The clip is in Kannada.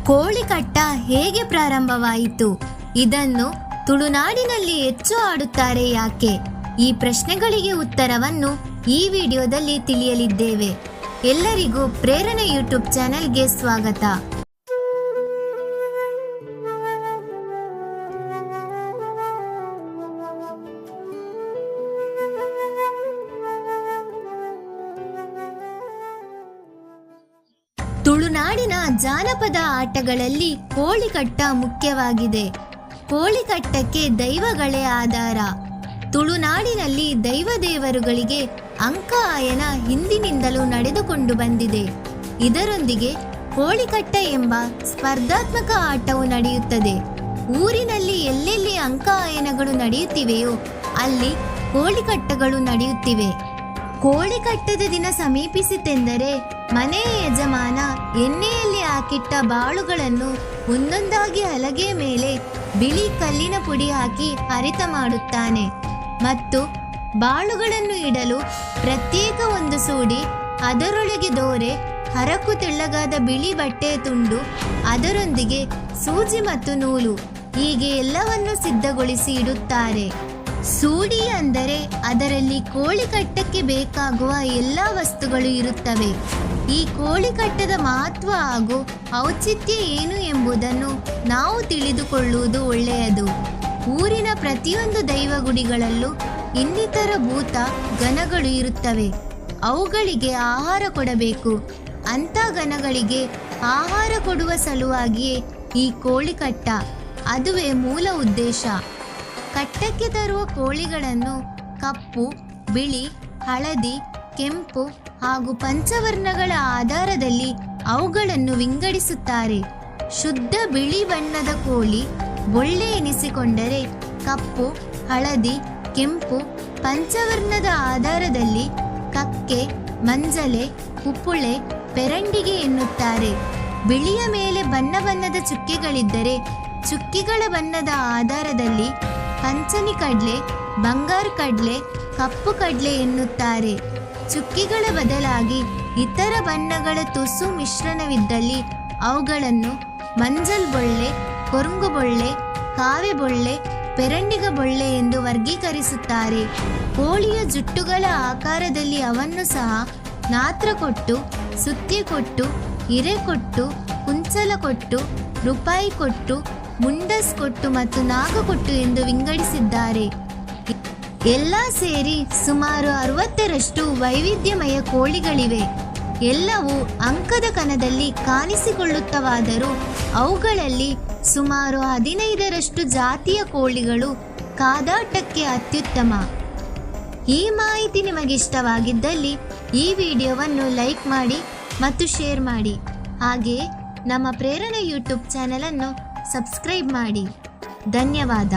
ಕೋಳಿಕಟ್ಟ ಹೇಗೆ ಪ್ರಾರಂಭವಾಯಿತು? ಇದನ್ನು ತುಳುನಾಡಿನಲ್ಲಿ ಹೆಚ್ಚು ಆಡುತ್ತಾರೆ ಯಾಕೆ? ಈ ಪ್ರಶ್ನೆಗಳಿಗೆ ಉತ್ತರವನ್ನು ಈ ವಿಡಿಯೋದಲ್ಲಿ ತಿಳಿಯಲಿದ್ದೇವೆ. ಎಲ್ಲರಿಗೂ ಪ್ರೇರಣೆ ಯೂಟ್ಯೂಬ್ ಚಾನೆಲ್ಗೆ ಸ್ವಾಗತ. ತುಳುನಾಡಿನ ಜಾನಪದ ಆಟಗಳಲ್ಲಿ ಕೋಳಿಕಟ್ಟ ಮುಖ್ಯವಾಗಿದೆ. ಕೋಳಿಕಟ್ಟಕ್ಕೆ ದೈವಗಳೇ ಆಧಾರ. ತುಳುನಾಡಿನಲ್ಲಿ ದೈವದೇವರುಗಳಿಗೆ ಅಂಕ ಆಯನ ಹಿಂದಿನಿಂದಲೂ ನಡೆದುಕೊಂಡು ಬಂದಿದೆ. ಇದರೊಂದಿಗೆ ಕೋಳಿಕಟ್ಟ ಎಂಬ ಸ್ಪರ್ಧಾತ್ಮಕ ಆಟವು ನಡೆಯುತ್ತದೆ. ಊರಿನಲ್ಲಿ ಎಲ್ಲೆಲ್ಲಿ ಅಂಕ ಆಯನಗಳು ನಡೆಯುತ್ತಿವೆಯೋ ಅಲ್ಲಿ ಕೋಳಿಕಟ್ಟಗಳು ನಡೆಯುತ್ತಿವೆ. ಕೋಳಿಕಟ್ಟದ ದಿನ ಸಮೀಪಿಸಿತೆಂದರೆ ಮನೆಯ ಯಜಮಾನ ಎಣ್ಣೆಯಲ್ಲಿ ಹಾಕಿಟ್ಟ ಬಾಳುಗಳನ್ನು ಒಂದೊಂದಾಗಿ ಹಲಗೆಯ ಮೇಲೆ ಬಿಳಿ ಕಲ್ಲಿನ ಪುಡಿ ಹಾಕಿ ಹರಿತ ಮಾಡುತ್ತಾನೆ ಮತ್ತು ಬಾಳುಗಳನ್ನು ಇಡಲು ಪ್ರತ್ಯೇಕ ಒಂದು ಸೂಡಿ, ಅದರೊಳಗೆ ದೋರೆ, ಹರಕು ತೆಳ್ಳಗಾದ ಬಿಳಿ ಬಟ್ಟೆಯ ತುಂಡು, ಅದರೊಂದಿಗೆ ಸೂಜಿ ಮತ್ತು ನೂಲು, ಹೀಗೆ ಎಲ್ಲವನ್ನು ಸಿದ್ಧಗೊಳಿಸಿ ಇಡುತ್ತಾರೆ. ಸೂಡಿ ಅಂದರೆ ಅದರಲ್ಲಿ ಕೋಳಿಕಟ್ಟಕ್ಕೆ ಬೇಕಾಗುವ ಎಲ್ಲ ವಸ್ತುಗಳು ಇರುತ್ತವೆ. ಈ ಕೋಳಿಕಟ್ಟದ ಮಹತ್ವ ಹಾಗೂ ಔಚಿತ್ಯ ಏನು ಎಂಬುದನ್ನು ನಾವು ತಿಳಿದುಕೊಳ್ಳುವುದು ಒಳ್ಳೆಯದು. ಊರಿನ ಪ್ರತಿಯೊಂದು ದೈವಗುಡಿಗಳಲ್ಲೂ ಇನ್ನಿತರ ಭೂತ ಗಣಗಳು ಇರುತ್ತವೆ. ಅವುಗಳಿಗೆ ಆಹಾರ ಕೊಡಬೇಕು. ಅಂಥ ಗಣಗಳಿಗೆ ಆಹಾರ ಕೊಡುವ ಸಲುವಾಗಿಯೇ ಈ ಕೋಳಿಕಟ್ಟ. ಅದುವೇ ಮೂಲ ಉದ್ದೇಶ. ಕಟ್ಟಕ್ಕೆ ತರುವ ಕೋಳಿಗಳನ್ನು ಕಪ್ಪು, ಬಿಳಿ, ಹಳದಿ, ಕೆಂಪು ಹಾಗೂ ಪಂಚವರ್ಣಗಳ ಆಧಾರದಲ್ಲಿ ಅವುಗಳನ್ನು ವಿಂಗಡಿಸುತ್ತಾರೆ. ಶುದ್ಧ ಬಿಳಿ ಬಣ್ಣದ ಕೋಳಿ ಬೊಳ್ಳೆ ಎನಿಸಿಕೊಂಡರೆ ಕಪ್ಪು, ಹಳದಿ, ಕೆಂಪು ಪಂಚವರ್ಣದ ಆಧಾರದಲ್ಲಿ ಕಕ್ಕೆ, ಮಂಜಲೆ, ಕುಪ್ಪುಳೆ, ಪೆರಂಡಿಗೆ ಎನ್ನುತ್ತಾರೆ. ಬಿಳಿಯ ಮೇಲೆ ಬಣ್ಣ ಬಣ್ಣದ ಚುಕ್ಕೆಗಳಿದ್ದರೆ ಚುಕ್ಕಿಗಳ ಬಣ್ಣದ ಆಧಾರದಲ್ಲಿ ಕಂಚನಿ ಕಡ್ಲೆ, ಬಂಗಾರು ಕಡ್ಲೆ, ಕಪ್ಪು ಕಡ್ಲೆ ಎನ್ನುತ್ತಾರೆ. ಚುಕ್ಕಿಗಳ ಬದಲಾಗಿ ಇತರ ಬಣ್ಣಗಳ ತುಸು ಮಿಶ್ರಣವಿದ್ದಲ್ಲಿ ಅವುಗಳನ್ನು ಮಂಜಲ್ ಬೊಳ್ಳೆ, ಕೊರುಂಗು ಬೊಳ್ಳೆ, ಕಾವೆ ಬೊಳ್ಳೆ, ಪೆರಂಡಿಗ ಬೊಳ್ಳೆ ಎಂದು ವರ್ಗೀಕರಿಸುತ್ತಾರೆ. ಕೋಳಿಯ ಜುಟ್ಟುಗಳ ಆಕಾರದಲ್ಲಿ ಅವನ್ನು ಸಹ ನಾತ್ರ ಕೊಟ್ಟು, ಸುತ್ತಿ ಕೊಟ್ಟು, ಹಿರೆ ಕೊಟ್ಟು, ಕುಂಚಲ ಕೊಟ್ಟು, ರೂಪಾಯಿ ಕೊಟ್ಟು, ಮುಂಡಸ್ ಕೊಟ್ಟು ಮತ್ತು ನಾಗಕೊಟ್ಟು ಎಂದು ವಿಂಗಡಿಸಿದ್ದಾರೆ. ಎಲ್ಲ ಸೇರಿ ಸುಮಾರು 60ರಷ್ಟು ವೈವಿಧ್ಯಮಯ ಕೋಳಿಗಳಿವೆ. ಎಲ್ಲವೂ ಅಂಕದ ಕಣದಲ್ಲಿ ಕಾಣಿಸಿಕೊಳ್ಳುತ್ತವಾದರೂ ಅವುಗಳಲ್ಲಿ ಸುಮಾರು 15ರಷ್ಟು ಜಾತಿಯ ಕೋಳಿಗಳು ಕಾದಾಟಕ್ಕೆ ಅತ್ಯುತ್ತಮ. ಈ ಮಾಹಿತಿ ನಿಮಗಿಷ್ಟವಾಗಿದ್ದಲ್ಲಿ ಈ ವಿಡಿಯೋವನ್ನು ಲೈಕ್ ಮಾಡಿ ಮತ್ತು ಶೇರ್ ಮಾಡಿ. ಹಾಗೆಯೇ ನಮ್ಮ ಪ್ರೇರಣೆ ಯೂಟ್ಯೂಬ್ ಚಾನೆಲನ್ನು ಸಬ್ಸ್ಕ್ರೈಬ್ ಮಾಡಿ. ಧನ್ಯವಾದ.